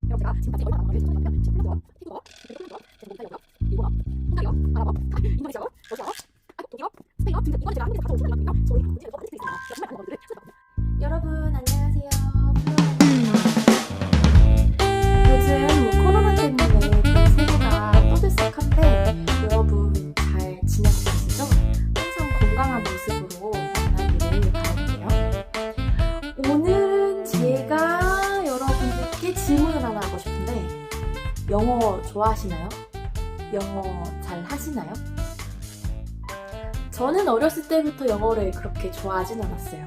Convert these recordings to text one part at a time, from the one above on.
제가 지금까지 얼마나 언어를 소개했냐면 지금 폴란드어, 태국어, 그리고 폴란드어, 제가 이탈리아어요, 일본어, 헝가리어, 아랍어, 인도네시아어, 러시아어, 독일어, 스페인어 등등 이거는 제가 한국에서 가져온 소개였거든요. 저희 문제는 더 많은 책들이 있습니다. 제가 정말 많은 언어들을 소개했거든요. 여러분 안녕하세요. 요즘 코로나 때문에 전 세계가 떠들썩한데 여러분 잘 지내고 계시죠? 항상 건강한 모습으로 만나기를 바랄게요. 오늘은 제가 여러분들께 질문을 하나 하고 싶은데 영어 좋아하시나요? 영어 잘 하시나요? 저는 어렸을 때부터 영어를 그렇게 좋아하진 않았어요.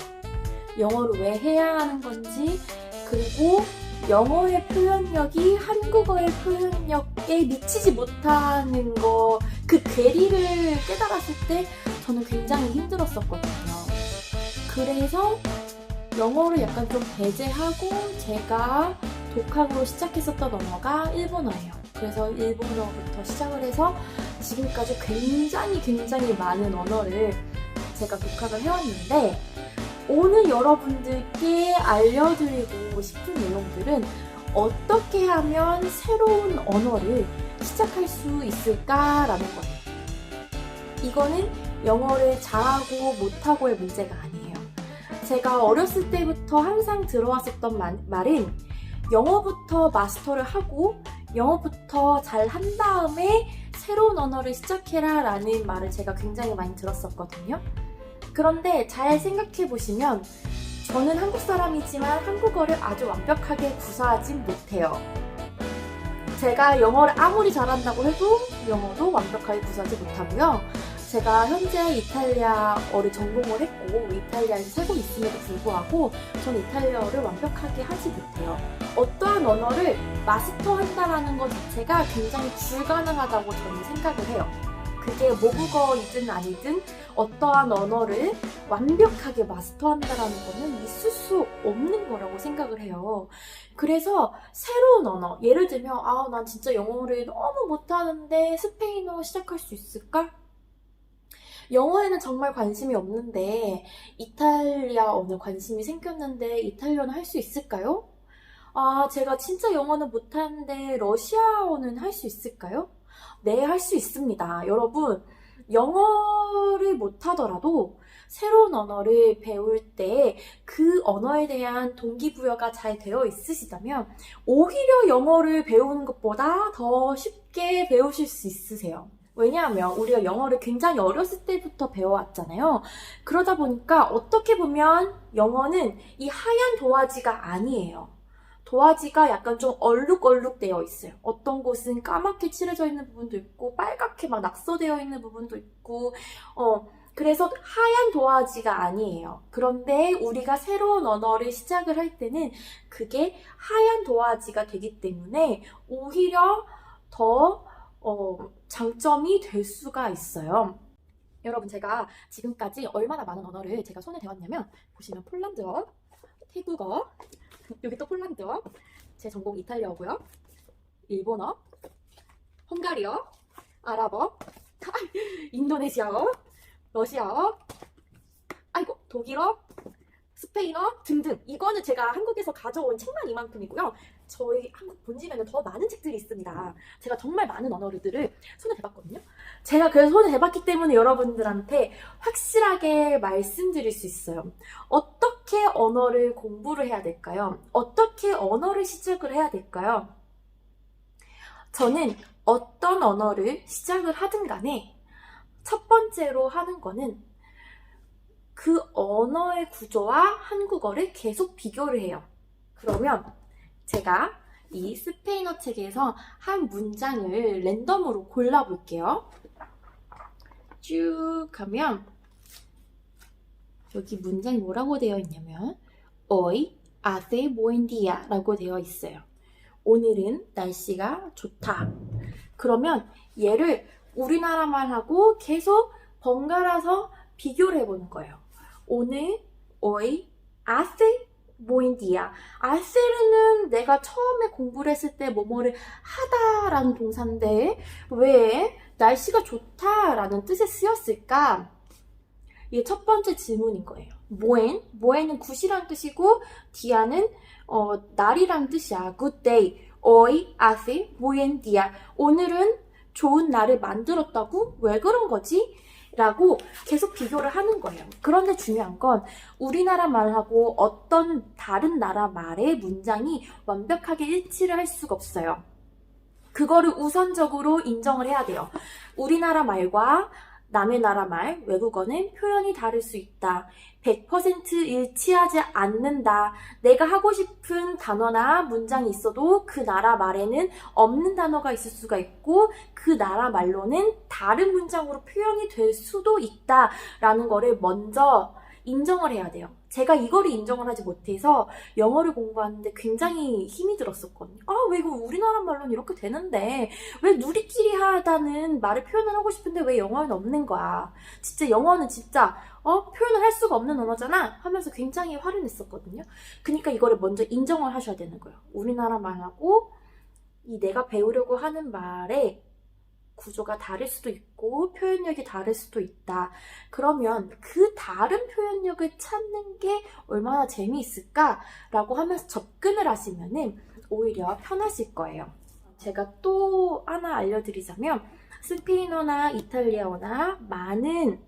영어를 왜 해야 하는 건지, 그리고 영어의 표현력이 한국어의 표현력에 미치지 못하는 거, 그 괴리를 깨달았을 때 저는 굉장히 힘들었었거든요. 그래서 영어를 약간 좀 배제하고 제가 독학으로 시작했었던 언어가 일본어예요. 그래서 일본어부터 시작을 해서 지금까지 굉장히 많은 언어를 제가 독학을 해왔는데, 오늘 여러분들께 알려드리고 싶은 내용들은 어떻게 하면 새로운 언어를 시작할 수 있을까라는 거예요. 이거는 영어를 잘하고 못하고의 문제가 아니에요. 제가 어렸을 때부터 항상 들어왔었던 말은 영어부터 마스터를 하고 영어부터 잘 한 다음에 새로운 언어를 시작해라 라는 말을 제가 굉장히 많이 들었었거든요. 그런데 잘 생각해보시면 저는 한국 사람이지만 한국어를 아주 완벽하게 구사하진 못해요. 제가 영어를 아무리 잘한다고 해도 영어도 완벽하게 구사하지 못하고요. 제가 현재 이탈리아어를 전공을 했고 이탈리아에서 살고 있음에도 불구하고 저는 이탈리아어를 완벽하게 하지 못해요. 어떠한 언어를 마스터한다는 것 자체가 굉장히 불가능하다고 저는 생각을 해요. 그게 모국어이든 아니든 어떠한 언어를 완벽하게 마스터한다라는 거는 있을 수 없는 거라고 생각을 해요. 그래서 새로운 언어, 예를 들면 난 진짜 영어를 너무 못하는데 스페인어 시작할 수 있을까? 영어에는 정말 관심이 없는데 이탈리아어는 관심이 생겼는데 이탈리아어는 할 수 있을까요? 제가 진짜 영어는 못하는데 러시아어는 할 수 있을까요? 네, 할 수 있습니다. 여러분, 영어를 못하더라도 새로운 언어를 배울 때 그 언어에 대한 동기부여가 잘 되어 있으시다면 오히려 영어를 배우는 것보다 더 쉽게 배우실 수 있으세요. 왜냐하면 우리가 영어를 굉장히 어렸을 때부터 배워왔잖아요. 그러다 보니까 어떻게 보면 영어는 이 하얀 도화지가 아니에요. 도화지가 약간 좀 얼룩얼룩 되어 있어요. 어떤 곳은 까맣게 칠해져 있는 부분도 있고 빨갛게 막 낙서되어 있는 부분도 있고 그래서 하얀 도화지가 아니에요. 그런데 우리가 새로운 언어를 시작을 할 때는 그게 하얀 도화지가 되기 때문에 오히려 더 장점이 될 수가 있어요. 여러분, 제가 지금까지 얼마나 많은 언어를 제가 손에 대왔냐면 보시면 폴란드어, 태국어, 여기 또 폴란드어, 제 전공 이탈리아어고요. 일본어, 헝가리어, 아랍어, 인도네시아어, 러시아어, 독일어, 스페인어 등등. 이거는 제가 한국에서 가져온 책만 이만큼이고요. 저희 한국 본집에는 더 많은 책들이 있습니다. 제가 정말 많은 언어들을 손에 대봤거든요. 제가 그래서 손에 대봤기 때문에 여러분들한테 확실하게 말씀드릴 수 있어요. 어떻게 언어를 공부를 해야 될까요? 어떻게 언어를 시작을 해야 될까요? 저는 어떤 언어를 시작을 하든 간에 첫 번째로 하는 거는 그 언어의 구조와 한국어를 계속 비교를 해요. 그러면 제가 이 스페인어 책에서 한 문장을 랜덤으로 골라볼게요. 쭉 가면 여기 문장이 뭐라고 되어 있냐면 Hoy hace buen día 라고 되어 있어요. 오늘은 날씨가 좋다. 그러면 얘를 우리나라 말하고 계속 번갈아서 비교를 해보는 거예요. 오늘, hoy, hace buen día. hace는 내가 처음에 공부를 했을 때 뭐뭐를 하다라는 동사인데 왜 날씨가 좋다라는 뜻에 쓰였을까? 이게 첫 번째 질문인 거예요. buen은 굿이란 뜻이고 dia는 날이란 뜻이야. good day. Hoy hace buen día. 오늘은 좋은 날을 만들었다고? 왜 그런 거지? 라고 계속 비교를 하는 거예요. 그런데 중요한 건 우리나라 말하고 어떤 다른 나라 말의 문장이 완벽하게 일치를 할 수가 없어요. 그거를 우선적으로 인정을 해야 돼요. 우리나라 말과 남의 나라 말, 외국어는 표현이 다를 수 있다. 100% 일치하지 않는다. 내가 하고 싶은 단어나 문장이 있어도 그 나라 말에는 없는 단어가 있을 수가 있고 그 나라 말로는 다른 문장으로 표현이 될 수도 있다라는 거를 먼저 인정을 해야 돼요. 제가 이거를 인정을 하지 못해서 영어를 공부하는데 굉장히 힘이 들었었거든요. 왜 이거 우리나라 말로는 이렇게 되는데 왜 우리끼리 하다는 말을 표현을 하고 싶은데 왜 영어는 없는 거야. 진짜 영어는 진짜 표현을 할 수가 없는 언어잖아 하면서 굉장히 화를 냈었거든요. 그러니까 이거를 먼저 인정을 하셔야 되는 거예요. 우리나라 말하고 이 내가 배우려고 하는 말에 구조가 다를 수도 있고 표현력이 다를 수도 있다. 그러면 그 다른 표현력을 찾는 게 얼마나 재미있을까라고 하면서 접근을 하시면은 오히려 편하실 거예요. 제가 또 하나 알려드리자면 스페인어나 이탈리아어나 많은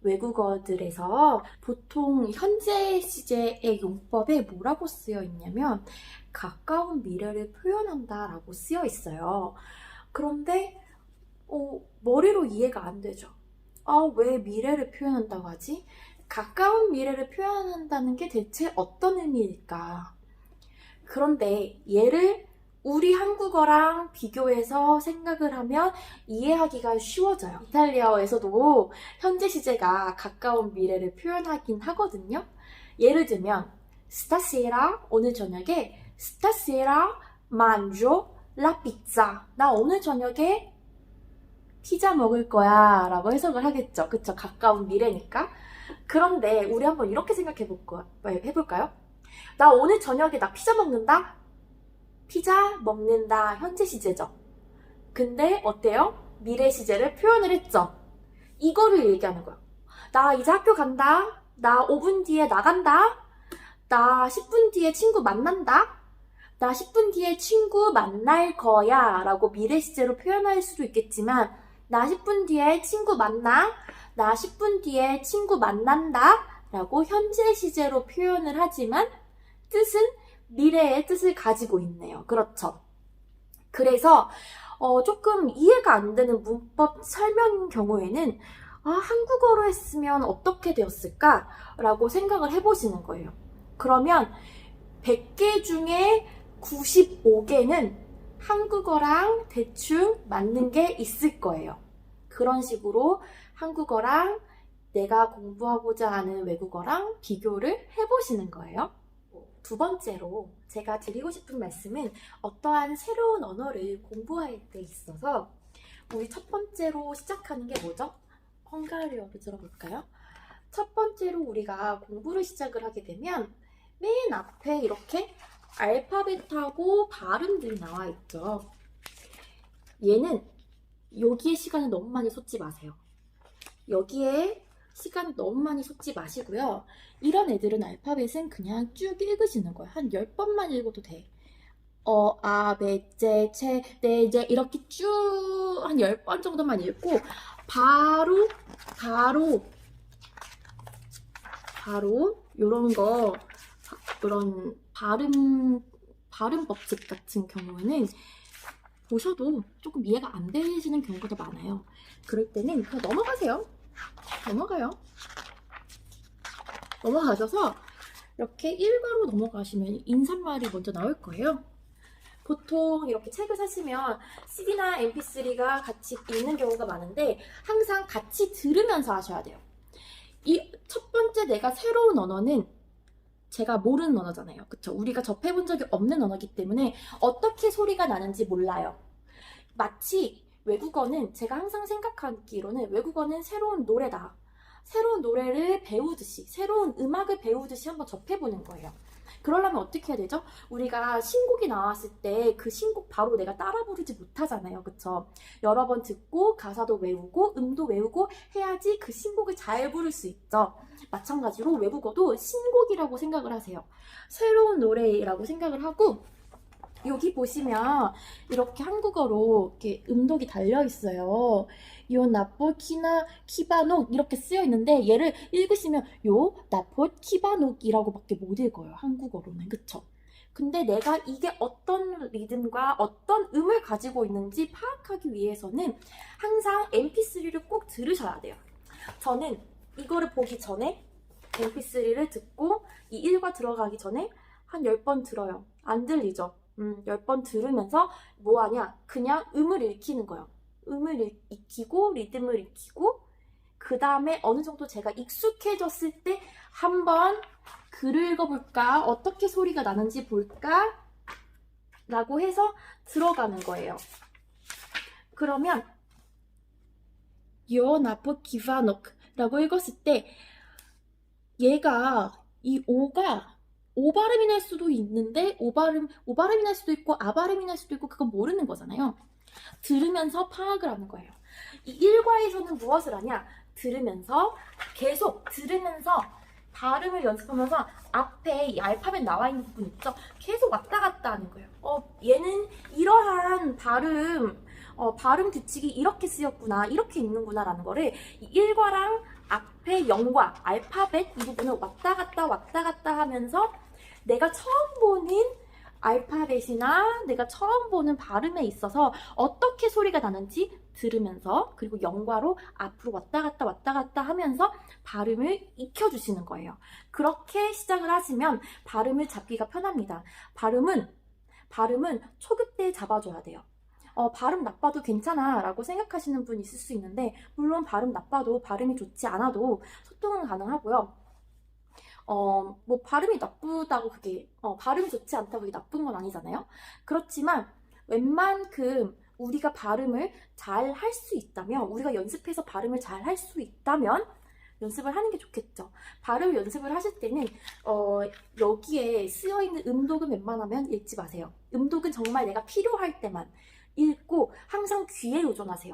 외국어들에서 보통 현재 시제의 용법에 뭐라고 쓰여 있냐면 가까운 미래를 표현한다 라고 쓰여 있어요. 그런데 머리로 이해가 안 되죠. 왜 미래를 표현한다고 하지? 가까운 미래를 표현한다는 게 대체 어떤 의미일까? 그런데 얘를 우리 한국어랑 비교해서 생각을 하면 이해하기가 쉬워져요. 이탈리아어에서도 현재 시제가 가까운 미래를 표현하긴 하거든요. 예를 들면 stasera, 오늘 저녁에 stasera mangio la pizza. 나 오늘 저녁에 피자 먹을 거야 라고 해석을 하겠죠. 그쵸? 가까운 미래니까. 그런데 우리 한번 이렇게 생각해 해볼까요? 나 오늘 저녁에 나 피자 먹는다? 피자 먹는다 현재 시제죠. 근데 어때요? 미래 시제를 표현을 했죠. 이거를 얘기하는 거야. 나 이제 학교 간다. 나 5분 뒤에 나간다. 나 10분 뒤에 친구 만난다. 나 10분 뒤에 친구 만날 거야 라고 미래 시제로 표현할 수도 있겠지만 나 10분 뒤에 친구 만나. 나 10분 뒤에 친구 만난다 라고 현재 시제로 표현을 하지만 뜻은 미래의 뜻을 가지고 있네요. 그렇죠? 그래서 조금 이해가 안 되는 문법 설명인 경우에는 한국어로 했으면 어떻게 되었을까? 라고 생각을 해보시는 거예요. 그러면 100개 중에 95개는 한국어랑 대충 맞는 게 있을 거예요. 그런 식으로 한국어랑 내가 공부하고자 하는 외국어랑 비교를 해보시는 거예요. 두 번째로 제가 드리고 싶은 말씀은 어떠한 새로운 언어를 공부할 때 있어서 우리 첫 번째로 시작하는 게 뭐죠? 헝가리어를 들어볼까요? 첫 번째로 우리가 공부를 시작을 하게 되면 맨 앞에 이렇게 알파벳하고 발음들이 나와 있죠. 얘는 여기에 시간을 너무 많이 쏟지 마세요. 여기에 시간을 너무 많이 쏟지 마시고요. 이런 애들은 알파벳은 그냥 쭉 읽으시는 거예요. 한 10번만 읽어도 돼. 아, 배, 제, 채, 네, 제 이렇게 쭉 한 10번 정도만 읽고 바로 요런 거 그런 발음 법칙 같은 경우에는 보셔도 조금 이해가 안 되시는 경우가 더 많아요. 그럴 때는 그냥 넘어가세요. 넘어가셔서 이렇게 일과로 넘어가시면 인사말이 먼저 나올 거예요. 보통 이렇게 책을 사시면 CD나 MP3가 같이 있는 경우가 많은데 항상 같이 들으면서 하셔야 돼요. 이 첫 번째 내가 새로운 언어는 제가 모르는 언어잖아요. 그쵸? 우리가 접해본 적이 없는 언어이기 때문에 어떻게 소리가 나는지 몰라요. 마치 외국어는 제가 항상 생각하기로는 외국어는 새로운 노래다. 새로운 노래를 배우듯이, 새로운 음악을 배우듯이 한번 접해보는 거예요. 그러려면 어떻게 해야 되죠? 우리가 신곡이 나왔을 때 그 신곡 바로 내가 따라 부르지 못하잖아요. 그쵸? 여러 번 듣고 가사도 외우고 음도 외우고 해야지 그 신곡을 잘 부를 수 있죠. 마찬가지로 외국어도 신곡이라고 생각을 하세요. 새로운 노래라고 생각을 하고 여기 보시면 이렇게 한국어로 이렇게 음독이 달려 있어요. 요 나포 키나 키바녹 이렇게 쓰여 있는데 얘를 읽으시면 요 나포 키바녹이라고밖에 못 읽어요. 한국어로는. 그쵸? 근데 내가 이게 어떤 리듬과 어떤 음을 가지고 있는지 파악하기 위해서는 항상 MP3를 꼭 들으셔야 돼요. 저는 이거를 보기 전에 MP3를 듣고 이 일과 들어가기 전에 한 10번 들어요. 안 들리죠? 10번 들으면서 뭐 하냐? 그냥 음을 익히는 거예요. 음을 익히고 리듬을 익히고 그 다음에 어느 정도 제가 익숙해졌을 때 한번 글을 읽어볼까? 어떻게 소리가 나는지 볼까? 라고 해서 들어가는 거예요. 그러면 요 나포 기바녹 라고 읽었을 때 얘가 이 오가 오 발음이 날 수도 있는데 오발음이 날 수도 있고 아발음이 날 수도 있고 그건 모르는 거잖아요. 들으면서 파악을 하는 거예요. 이 일과에서는 무엇을 하냐? 들으면서 계속 들으면서 발음을 연습하면서 앞에 이 알파벳 나와 있는 부분 있죠? 계속 왔다 갔다 하는 거예요. 얘는 이러한 발음 규칙이 이렇게 쓰였구나, 이렇게 읽는구나 라는 거를 이 일과랑 앞에 영과 알파벳 이 부분을 왔다 갔다 하면서 내가 처음 보는 알파벳이나 내가 처음 보는 발음에 있어서 어떻게 소리가 나는지 들으면서 그리고 영과로 앞으로 왔다 갔다 하면서 발음을 익혀주시는 거예요. 그렇게 시작을 하시면 발음을 잡기가 편합니다. 발음은 초급 때 잡아줘야 돼요. 발음 나빠도 괜찮아 라고 생각하시는 분이 있을 수 있는데 물론 발음 나빠도 발음이 좋지 않아도 소통은 가능하고요. 뭐 발음이 나쁘다고 그게 발음이 좋지 않다고 그게 나쁜 건 아니잖아요. 그렇지만 웬만큼 우리가 발음을 잘 할 수 있다면 우리가 연습해서 발음을 잘 할 수 있다면 연습을 하는 게 좋겠죠. 발음 연습을 하실 때는 여기에 쓰여있는 음독은 웬만하면 읽지 마세요. 음독은 정말 내가 필요할 때만 읽고 항상 귀에 의존하세요.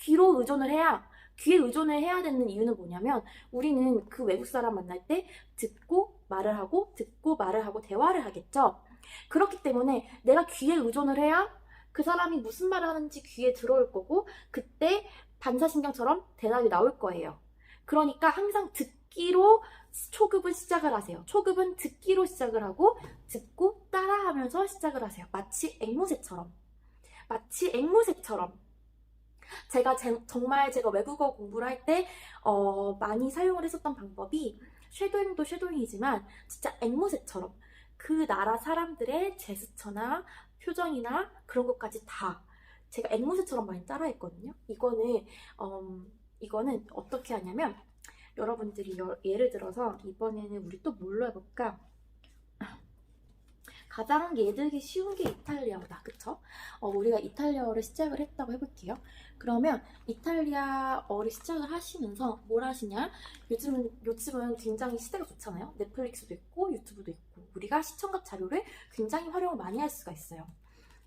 귀로 의존을 해야 귀에 의존을 해야 되는 이유는 뭐냐면 우리는 그 외국 사람 만날 때 듣고 말을 하고 대화를 하겠죠. 그렇기 때문에 내가 귀에 의존을 해야 그 사람이 무슨 말을 하는지 귀에 들어올 거고 그때 반사신경처럼 대답이 나올 거예요. 그러니까 항상 듣기로 초급은 시작을 하세요. 초급은 듣기로 시작을 하고 듣고 따라하면서 시작을 하세요. 마치 앵무새처럼. 정말 제가 외국어 공부를 할 때 많이 사용을 했었던 방법이 쉐도잉도 쉐도잉이지만 진짜 앵무새처럼 그 나라 사람들의 제스처나 표정이나 그런 것까지 다 제가 앵무새처럼 많이 따라했거든요. 이거는 어떻게 하냐면 여러분들이 예를 들어서 이번에는 우리 또 뭘로 해볼까? 가장 예들기 쉬운 게 이탈리아어다. 그쵸? 우리가 이탈리아어를 시작을 했다고 해볼게요. 그러면 이탈리아어를 시작을 하시면서 뭘 하시냐? 요즘은 굉장히 시대가 좋잖아요. 넷플릭스도 있고 유튜브도 있고 우리가 시청각 자료를 굉장히 활용을 많이 할 수가 있어요.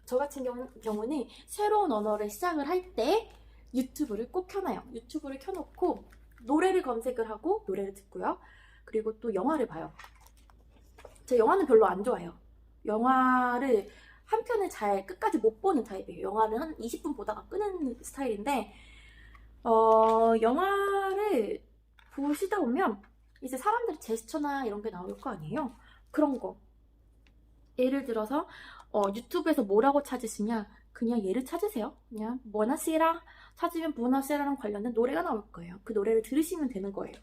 저 같은 경우는 새로운 언어를 시작을 할 때 유튜브를 꼭 켜놔요. 유튜브를 켜놓고 노래를 검색을 하고 노래를 듣고요. 그리고 또 영화를 봐요. 제가 영화는 별로 안 좋아해요. 영화를 한 편을 잘 끝까지 못 보는 타입이에요. 영화를 한 20분 보다가 끄는 스타일인데 영화를 보시다 보면 이제 사람들의 제스처나 이런 게 나올 거 아니에요. 그런 거 예를 들어서 유튜브에서 뭐라고 찾으시냐 그냥 얘를 찾으세요. 그냥 부에나세라 찾으면 부에나세라랑 관련된 노래가 나올 거예요. 그 노래를 들으시면 되는 거예요.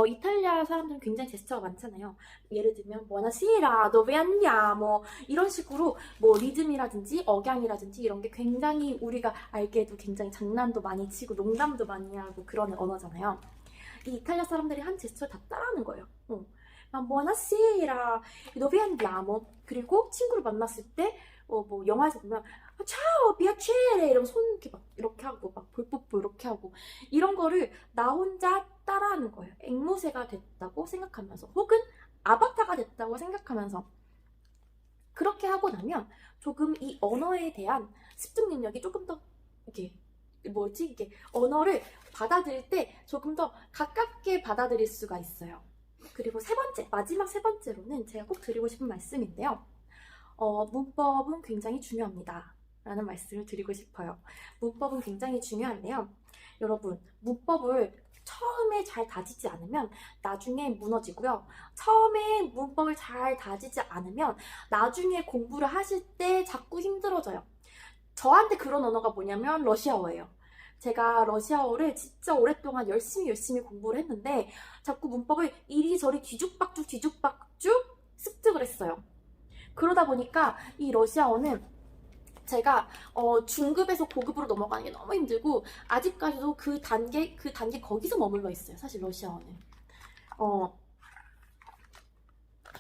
이탈리아 사람들은 굉장히 제스처가 많잖아요. 예를 들면 buonasera, dove andiamo 뭐 이런 식으로 뭐 리듬이라든지 억양이라든지 이런 게 굉장히 우리가 알게도 굉장히 장난도 많이 치고 농담도 많이 하고 그런 언어잖아요. 이 이탈리아 사람들이 한 제스처를 다 따라하는 거예요. buonasera, dove andiamo 그리고 친구를 만났을 때 뭐 영화에서 보면 ciao, piacere 이러면 손 이렇게 막 이렇게 하고 막 볼뽀뽀 이렇게 하고 이런 거를 나 혼자 따라하는 거예요. 앵무새가 됐다고 생각하면서 혹은 아바타가 됐다고 생각하면서 그렇게 하고 나면 조금 이 언어에 대한 습득 능력이 조금 더 이게 언어를 받아들일 때 조금 더 가깝게 받아들일 수가 있어요. 그리고 마지막 세 번째로는 제가 꼭 드리고 싶은 말씀인데요. 문법은 굉장히 중요합니다. 라는 말씀을 드리고 싶어요. 문법은 굉장히 중요한데요. 여러분, 문법을 처음에 잘 다지지 않으면 나중에 무너지고요. 처음에 문법을 잘 다지지 않으면 나중에 공부를 하실 때 자꾸 힘들어져요. 저한테 그런 언어가 뭐냐면 러시아어예요. 제가 러시아어를 진짜 오랫동안 열심히 공부를 했는데 자꾸 문법을 이리저리 뒤죽박죽 습득을 했어요. 그러다 보니까 이 러시아어는 제가 중급에서 고급으로 넘어가는 게 너무 힘들고 아직까지도 그 단계 거기서 머물러 있어요. 사실 러시아어는.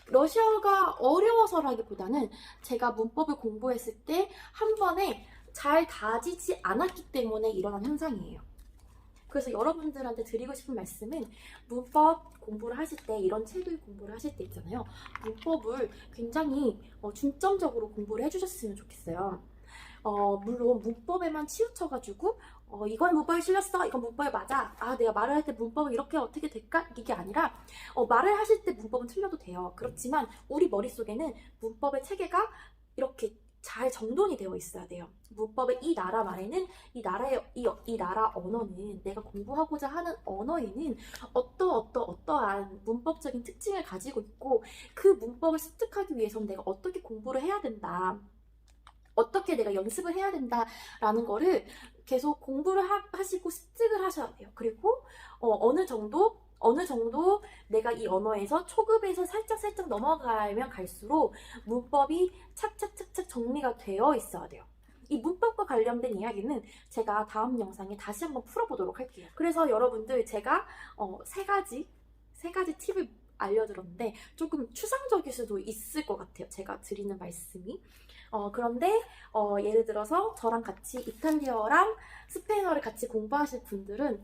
러시아어가 어려워서라기보다는 제가 문법을 공부했을 때 한 번에 잘 다지지 않았기 때문에 일어난 현상이에요. 그래서 여러분들한테 드리고 싶은 말씀은 문법 공부를 하실 때 이런 책을 공부를 하실 때 있잖아요. 문법을 굉장히 중점적으로 공부를 해주셨으면 좋겠어요. 물론 문법에만 치우쳐가지고 이건 문법에 실렸어, 이건 문법에 맞아, 내가 말을 할 때 문법은 이렇게 어떻게 될까? 이게 아니라 말을 하실 때 문법은 틀려도 돼요. 그렇지만 우리 머릿속에는 문법의 체계가 이렇게 잘 정돈이 되어 있어야 돼요. 문법의 이 나라 말에는 이 나라 언어는 내가 공부하고자 하는 언어에는 어떠한 문법적인 특징을 가지고 있고 그 문법을 습득하기 위해서는 내가 어떻게 공부를 해야 된다. 어떻게 내가 연습을 해야 된다라는 거를 계속 공부를 하시고 습득을 하셔야 돼요. 그리고 어느 정도 내가 이 언어에서 초급에서 살짝 넘어가면 갈수록 문법이 착착 정리가 되어 있어야 돼요. 이 문법과 관련된 이야기는 제가 다음 영상에 다시 한번 풀어보도록 할게요. 그래서 여러분들 제가 세 가지 팁을 알려드렸는데 조금 추상적일 수도 있을 것 같아요. 제가 드리는 말씀이. 그런데 예를 들어서 저랑 같이 이탈리아어랑 스페인어를 같이 공부하실 분들은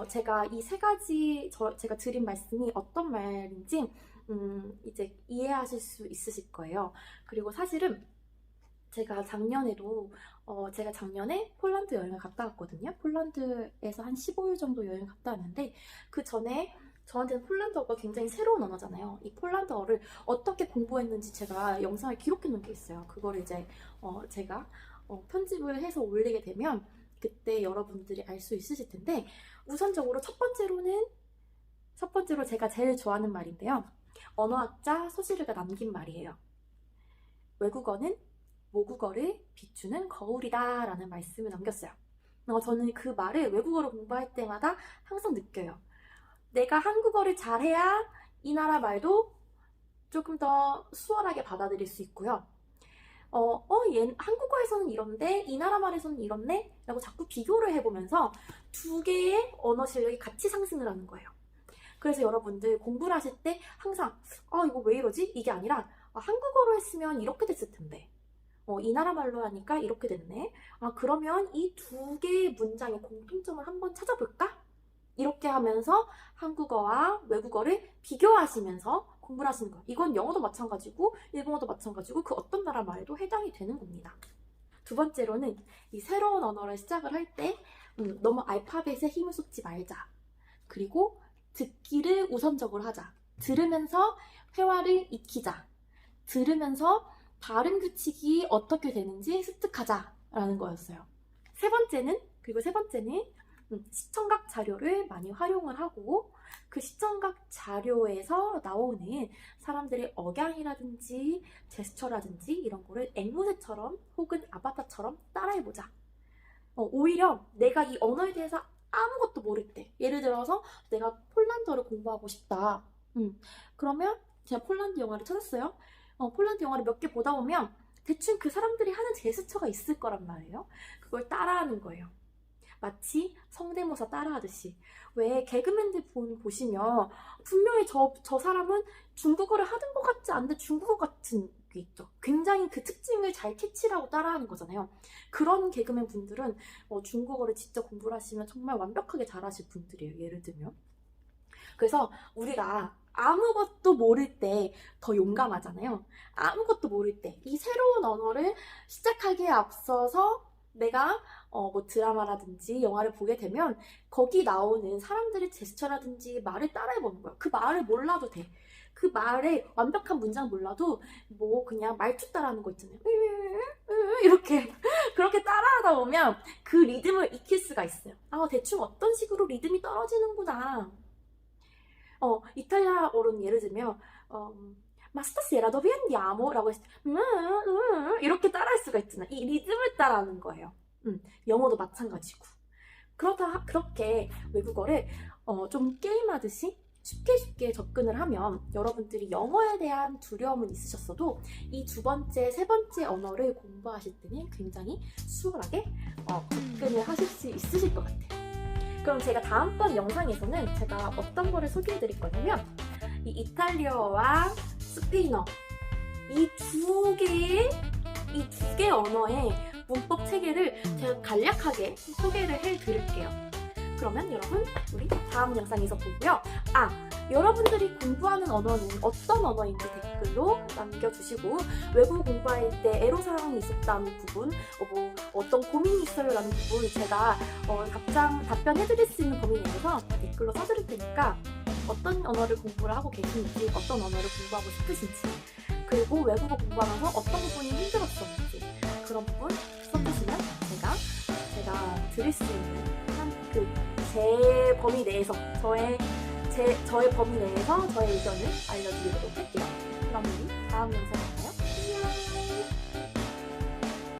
제가 이 세 가지 제가 드린 말씀이 어떤 말인지 이제 이해하실 수 있으실 거예요. 그리고 사실은 제가 작년에 폴란드 여행을 갔다 왔거든요. 폴란드에서 한 15일 정도 여행 갔다 왔는데 그 전에 저한테는 폴란드어가 굉장히 새로운 언어잖아요. 이 폴란드어를 어떻게 공부했는지 제가 영상을 기록해 놓은 게 있어요. 그거를 이제 제가 편집을 해서 올리게 되면 그때 여러분들이 알 수 있으실 텐데 우선적으로 첫 번째로 제가 제일 좋아하는 말인데요. 언어학자 소시르가 남긴 말이에요. 외국어는 모국어를 비추는 거울이다 라는 말씀을 남겼어요. 저는 그 말을 외국어를 공부할 때마다 항상 느껴요. 내가 한국어를 잘해야 이 나라 말도 조금 더 수월하게 받아들일 수 있고요. 한국어에서는 이런데 이 나라 말에서는 이렇네? 라고 자꾸 비교를 해보면서 두 개의 언어 실력이 같이 상승을 하는 거예요. 그래서 여러분들 공부를 하실 때 항상 이거 왜 이러지? 이게 아니라 한국어로 했으면 이렇게 됐을 텐데 이 나라 말로 하니까 이렇게 됐네. 그러면 이 두 개의 문장의 공통점을 한번 찾아볼까? 이렇게 하면서 한국어와 외국어를 비교하시면서 공부를 하시는 거예요. 이건 영어도 마찬가지고 일본어도 마찬가지고 그 어떤 나라 말에도 해당이 되는 겁니다. 두 번째로는 이 새로운 언어를 시작을 할 때 너무 알파벳에 힘을 쏟지 말자. 그리고 듣기를 우선적으로 하자. 들으면서 회화를 익히자. 들으면서 발음 규칙이 어떻게 되는지 습득하자라는 거였어요. 세 번째는 시청각 자료를 많이 활용을 하고 그 시청각 자료에서 나오는 사람들의 억양이라든지 제스처라든지 이런 거를 앵무새처럼 혹은 아바타처럼 따라해보자. 오히려 내가 이 언어에 대해서 아무것도 모를 때, 예를 들어서 내가 폴란드어를 공부하고 싶다. 그러면 제가 폴란드 영화를 찾았어요. 폴란드 영화를 몇 개 보다 보면 대충 그 사람들이 하는 제스처가 있을 거란 말이에요. 그걸 따라하는 거예요. 마치 성대모사 따라하듯이. 왜 개그맨들 보시면 분명히 저 사람은 중국어를 하는 것 같지 않은데 중국어 같은 게 있죠. 굉장히 그 특징을 잘 캐치하고 따라하는 거잖아요. 그런 개그맨 분들은 중국어를 직접 공부를 하시면 정말 완벽하게 잘하실 분들이에요. 예를 들면. 그래서 우리가 아무것도 모를 때 더 용감하잖아요. 아무것도 모를 때 이 새로운 언어를 시작하기에 앞서서 내가 뭐 드라마라든지 영화를 보게 되면 거기 나오는 사람들의 제스처라든지 말을 따라해보는 거야. 그 말을 몰라도 돼. 그 말에 완벽한 문장 몰라도 뭐 그냥 말투 따라하는 거 있잖아요. 이렇게 그렇게 따라하다 보면 그 리듬을 익힐 수가 있어요. 대충 어떤 식으로 리듬이 떨어지는구나. 이탈리아어로는 예를 들면 Ma stasera dove andiamo? 라고 했을 때 이렇게 따라할 수가 있잖아요. 이 리듬을 따라하는 거예요. 영어도 마찬가지고. 그렇게 외국어를 좀 게임하듯이 쉽게 접근을 하면 여러분들이 영어에 대한 두려움은 있으셨어도 이 두 번째, 세 번째 언어를 공부하실 때는 굉장히 수월하게 접근을 하실 수 있으실 것 같아요. 그럼 제가 다음번 영상에서는 제가 어떤 거를 소개해 드릴 거냐면 이 이탈리아어와 스페인어 이 두 개의 언어의 문법 체계를 제가 간략하게 소개를 해 드릴게요. 그러면 여러분 우리 다음 영상에서 보고요. 여러분들이 공부하는 언어는 어떤 언어인지 댓글로 남겨주시고 외국어 공부할 때 애로사항이 있었다는 부분 어떤 고민이 있어요 라는 부분을 제가 답변해드릴 수 있는 범위 내에서 댓글로 써드릴 테니까 어떤 언어를 공부를 하고 계신지 어떤 언어를 공부하고 싶으신지 그리고 외국어 공부하면서 어떤 부분이 힘들었었는지 그런 부분 써주시면 제가 드릴 수 있는 제 범위 내에서 저의 범위 내에서 저의 의견을 알려드리도록 할게요. 그럼 우리 다음 영상에